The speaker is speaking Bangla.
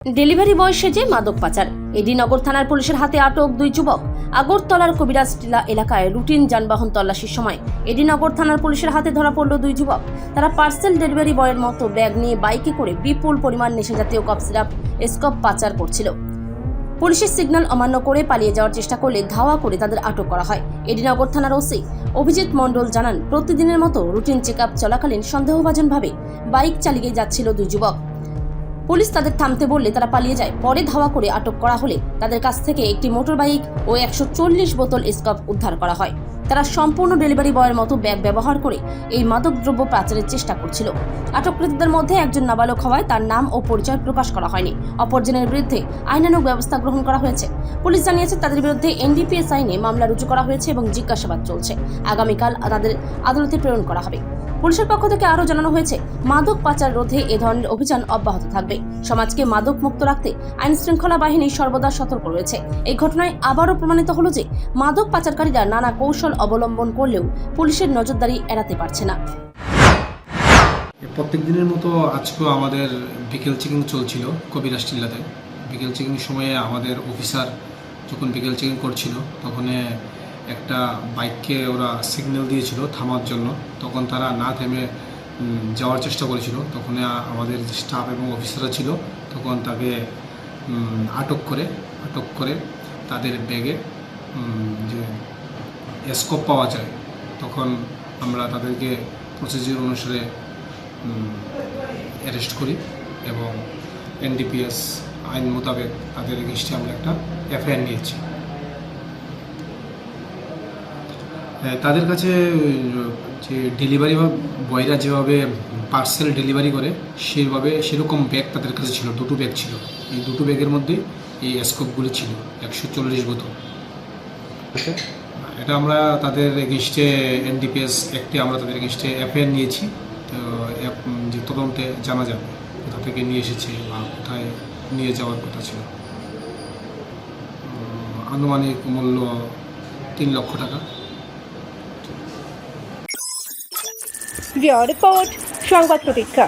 ডেলিভারি বয় সেজে মাদক পাচার। এডিনগর থানার পুলিশের হাতে আটক দুই যুবক। আগরতলার কবিরাজ টিলা এলাকায় রুটিন যানবাহন তল্লাশির সময় এডিনগর থানার পুলিশের হাতে ধরা পড়ল দুই যুবক। তারা পার্সেল ডেলিভারি বয়ের মতো ব্যাগ নিয়ে বাইকে করে বিপুল পরিমাণ নেশাজাতীয় কফ সিরাপ স্কপ পাচার করছিল। পুলিশের সিগন্যাল অমান্য করে পালিয়ে যাওয়ার চেষ্টা করলে ধাওয়া করে তাদের আটক করা হয়। এডিনগর থানার ওসি অভিজিৎ মণ্ডল জানান, প্রতিদিনের মতো রুটিন চেকআপ চলাকালীন সন্দেহভাজনভাবে বাইক চালিয়ে যাচ্ছিল দুই যুবক। পুলিশ তাদের থামতে বললে তারা পালিয়ে যায়। পরে ধাওয়া করে আটক করা হলে তাদের কাছ থেকে একটি মোটর বাইক ও 140 বোতল স্কপ উদ্ধার করা হয়। তারা সম্পূর্ণ ডেলিভারি বয়ের মতো ব্যাগ ব্যবহার করে এই মাদকদ্রব্য পাচারের চেষ্টা করছিল। আটককৃতদের মধ্যে একজন নাবালক হওয়ায় তার নাম ও পরিচয় প্রকাশ করা হয়নি। অপরজনের বিরুদ্ধে আইনানুগ ব্যবস্থা গ্রহণ করা হয়েছে। পুলিশ জানিয়েছে তাদের বিরুদ্ধে এনডিপিএস আইনে মামলা রুজু করা হয়েছে এবং জিজ্ঞাসাবাদ চলছে। আগামীকাল তাদের আদালতে প্রেরণ করা হবে। পুলিশের পক্ষ থেকে আরও জানানো হয়েছে, মাদক পাচার রোধে এ ধরনের অভিযান অব্যাহত থাকবে। সমাজকে মাদক মুক্ত রাখতে আইন শৃঙ্খলা বাহিনী সর্বদা সতর্ক রয়েছে। এই ঘটনায় আবারও প্রমাণিত হলো যে মাদক পাচারকারীরা নানা কৌশল অবলম্বন করলেও পুলিশের নজরদারি এড়াতে পারছে না। প্রত্যেক দিনের মতো আজকেও আমাদের বিকেল চেকিং চলছিল কবিরাজ টিল্লাতে। বিকেল চেকিং সময়ে আমাদের অফিসার যখন বিকেল চেকিং করছিল তখন একটা বাইককে ওরা সিগন্যাল দিয়েছিল থামার জন্য। তখন তারা না থেমে যাওয়ার চেষ্টা করেছিল। তখন আমাদের যে স্টাফ এবং অফিসাররা ছিল তখন তাকে আটক করে তাদের ব্যাগে যে স্কোপ পাওয়া যায়, তখন আমরা তাদেরকে প্রসিডিউর অনুসারে অ্যারেস্ট করি এবং এনডিপিএস আইন মোতাবেক তাদের এগেইনস্টে আমরা একটা এফআইআর নিয়েছি। তাদের কাছে যে ডেলিভারি বয়রা যেভাবে পার্সেল ডেলিভারি করে সেরকম ব্যাগ তাদের কাছে ছিল, দুটো ব্যাগ ছিল। এই দুটো ব্যাগের মধ্যে এই স্কোপগুলি ছিল 140 বোতল। এটা আমরা তাদের এগেইনস্টে এনডিপিএস অ্যাক্টে আমরা তাদের এগেইনস্টে এফআইআর নিয়েছি। তো যে তদন্তে জানা যাবে কোথা থেকে নিয়ে এসেছে বা কোথায় নিয়ে যাওয়ার কথা ছিল। আনুমানিক মূল্য 3 লক্ষ টাকা। রিপোর্ট সংবাদ প্রতীক্ষা।